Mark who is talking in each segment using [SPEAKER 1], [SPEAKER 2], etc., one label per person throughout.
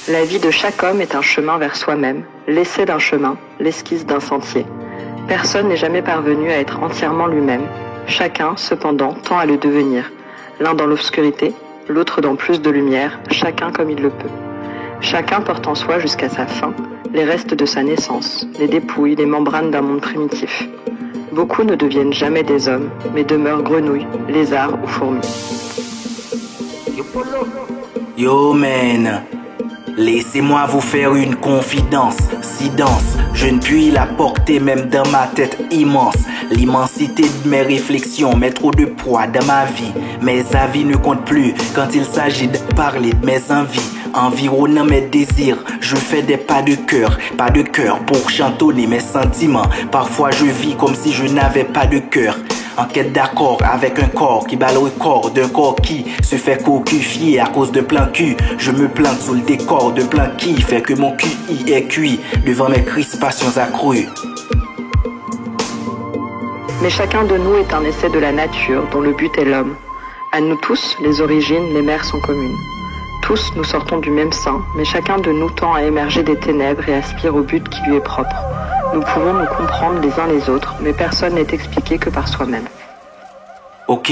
[SPEAKER 1] La vie de chaque homme est un chemin vers soi-même, l'essai d'un chemin, l'esquisse d'un sentier. Personne n'est jamais parvenu à être entièrement lui-même. Chacun, cependant, tend à le devenir. L'un dans l'obscurité, l'autre dans plus de lumière, chacun comme il le peut. Chacun porte en soi jusqu'à sa fin les restes de sa naissance, les dépouilles, les membranes d'un monde primitif. Beaucoup ne deviennent jamais des hommes, mais demeurent grenouilles, lézards ou fourmis.
[SPEAKER 2] Yo man, laissez-moi vous faire une confidence si dense, je ne puis la porter même dans ma tête immense. L'immensité de mes réflexions met trop de poids dans ma vie. Mes avis ne comptent plus quand il s'agit de parler de mes envies. Environnant mes désirs, je fais des pas de cœur pour chantonner mes sentiments. Parfois je vis comme si je n'avais pas de cœur. En quête d'accord avec un corps qui bat le record d'un corps qui se fait cocufier à cause de plan cul. Je me plante sous le décor de plan qui fait que mon QI est cuit devant mes crispations accrues.
[SPEAKER 1] Mais chacun de nous est un essai de la nature dont le but est l'homme. À nous tous, les origines, les mères sont communes. Tous, nous sortons du même sein, mais chacun de nous tend à émerger des ténèbres et aspire au but qui lui est propre. Nous pouvons nous comprendre les uns les autres, mais personne n'est expliqué que par soi-même.
[SPEAKER 2] Ok.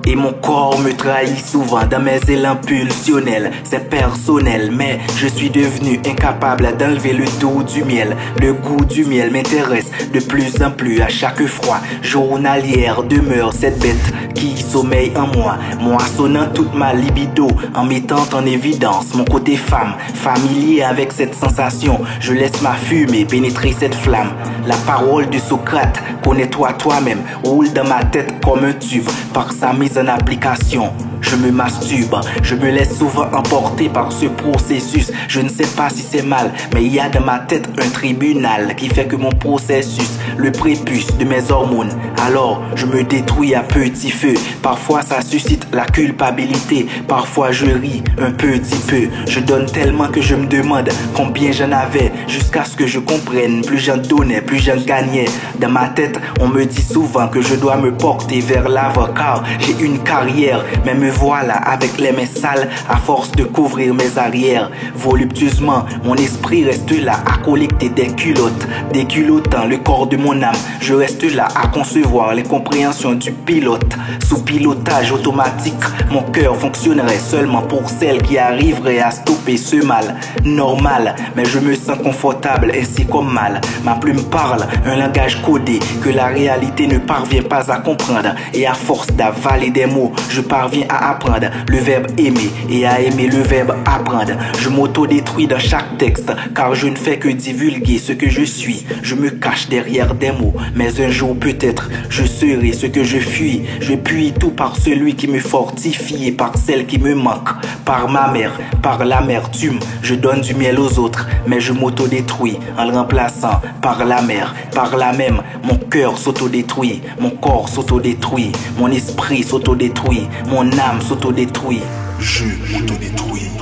[SPEAKER 2] Et mon corps me trahit souvent dans mes élans pulsionnels. C'est personnel, mais je suis devenu incapable d'enlever le goût du miel. Le goût du miel m'intéresse de plus en plus. À chaque fois journalière demeure cette bête qui sommeille en moi, moissonnant toute ma libido en mettant en évidence mon côté femme. Familier avec cette sensation, je laisse ma fumée pénétrer cette flamme. La parole de Socrate, connais-toi toi-même, roule dans ma tête comme un tube par sa mise en application. Je me masturbe, je me laisse souvent emporter par ce processus. Je ne sais pas si c'est mal, mais il y a dans ma tête un tribunal qui fait que mon processus, le prépuce de mes hormones. Alors, je me détruis à petit feu. Parfois, ça suscite la culpabilité. Parfois, je ris un petit peu. Je donne tellement que je me demande combien j'en avais. Jusqu'à ce que je comprenne, plus j'en donnais, plus j'en gagnais. Dans ma tête, on me dit souvent que je dois me porter vers l'avant car j'ai une carrière. Mais me voilà avec les mains sales à force de couvrir mes arrières. Voluptueusement, mon esprit reste là à collecter des culottes, déculottant le corps de mon âme. Je reste là à concevoir les compréhensions du pilote. Sous pilotage automatique, mon cœur fonctionnerait seulement pour celles qui arriveraient à stopper ce mal. Normal, mais je me sens confortable ainsi comme mal. Ma plume parle un langage codé que la réalité ne parvient pas à comprendre. Et à force d'avaler des mots, je parviens à apprendre le verbe aimer et à aimer le verbe apprendre. Je m'auto-détruis dans chaque texte car je ne fais que divulguer ce que je suis. Je me cache derrière des mots, mais un jour peut-être je serai ce que je fuis. Je puis tout par celui qui me fortifie et par celle qui me manque. Par ma mère, par l'amertume, je donne du miel aux autres, mais je m'auto-détruis en le remplaçant par la mer. Par là même, mon cœur s'auto-détruit, mon corps s'auto-détruit, mon esprit s'auto-détruit, mon âme s'auto-détruit.
[SPEAKER 3] Je m'auto-détruis.